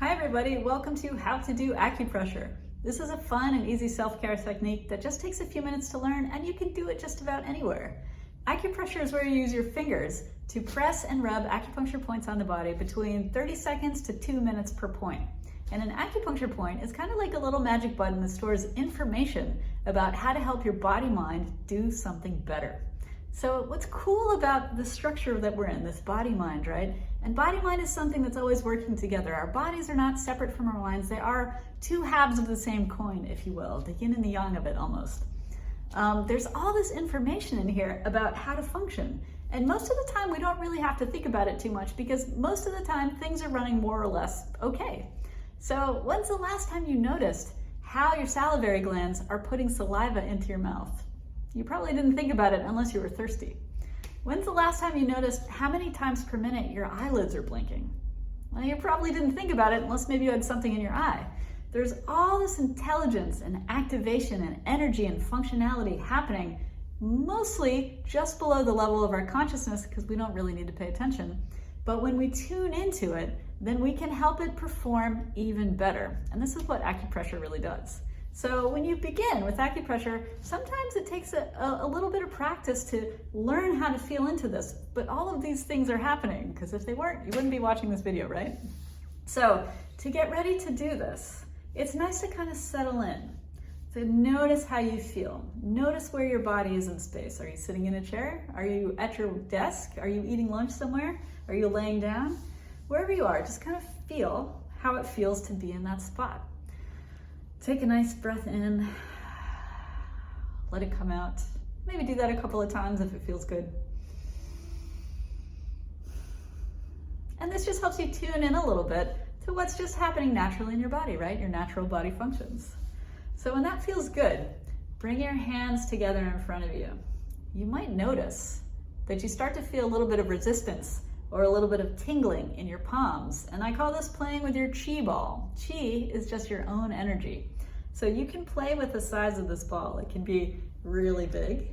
Hi everybody, welcome to How to Do Acupressure. This is a fun and easy self-care technique that just takes a few minutes to learn, and you can do it just about anywhere. Acupressure is where you use your fingers to press and rub acupuncture points on the body between 30 seconds to 2 minutes per point. And an acupuncture point is kind of like a little magic button that stores information about how to help your body-mind do something better. So what's cool about the structure that we're in, this body-mind, right? And body-mind is something that's always working together. Our bodies are not separate from our minds. They are two halves of the same coin, if you will, the yin and the yang of it almost. There's all this information in here about how to function. And most of the time we don't really have to think about it too much because most of the time things are running more or less okay. So when's the last time you noticed how your salivary glands are putting saliva into your mouth? You probably didn't think about it unless you were thirsty. When's the last time you noticed how many times per minute your eyelids are blinking? Well, you probably didn't think about it unless maybe you had something in your eye. There's all this intelligence and activation and energy and functionality happening mostly just below the level of our consciousness because we don't really need to pay attention. But when we tune into it, then we can help it perform even better. And this is what acupressure really does. So when you begin with acupressure, sometimes it takes a little bit of practice to learn how to feel into this, but all of these things are happening because if they weren't, you wouldn't be watching this video, right? So to get ready to do this, it's nice to kind of settle in, to notice how you feel. Notice where your body is in space. Are you sitting in a chair? Are you at your desk? Are you eating lunch somewhere? Are you laying down? Wherever you are, just kind of feel how it feels to be in that spot. Take a nice breath in, let it come out. Maybe do that a couple of times if it feels good. And this just helps you tune in a little bit to what's just happening naturally in your body, right? Your natural body functions. So when that feels good, bring your hands together in front of you. You might notice that you start to feel a little bit of resistance or a little bit of tingling in your palms. And I call this playing with your chi ball. Chi is just your own energy. So you can play with the size of this ball. It can be really big,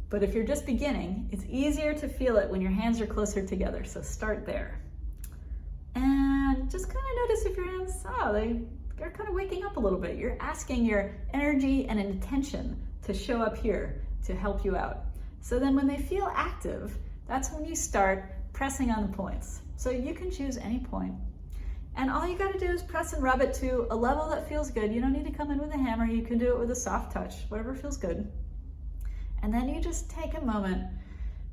but if you're just beginning, it's easier to feel it when your hands are closer together. So start there. And just kind of notice if your hands, they're kind of waking up a little bit. You're asking your energy and intention to show up here to help you out. So then when they feel active, that's when you start pressing on the points. So you can choose any point. And all you gotta do is press and rub it to a level that feels good. You don't need to come in with a hammer. You can do it with a soft touch, whatever feels good. And then you just take a moment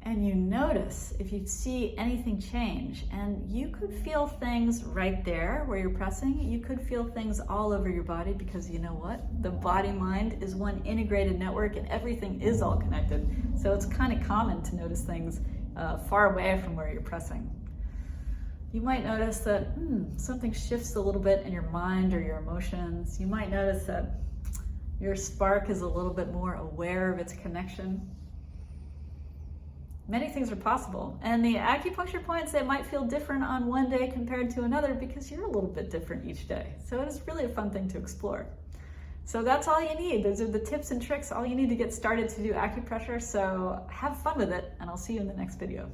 and you notice if you see anything change. And you could feel things right there where you're pressing. You could feel things all over your body because you know what? The body-mind is one integrated network and everything is all connected. So it's kind of common to notice things far away from where you're pressing. You might notice that something shifts a little bit in your mind or your emotions. You might notice that your spark is a little bit more aware of its connection. Many things are possible. And the acupuncture points, they might feel different on one day compared to another because you're a little bit different each day. So it is really a fun thing to explore. So that's all you need. Those are the tips and tricks, all you need to get started to do acupressure. So have fun with it, and I'll see you in the next video.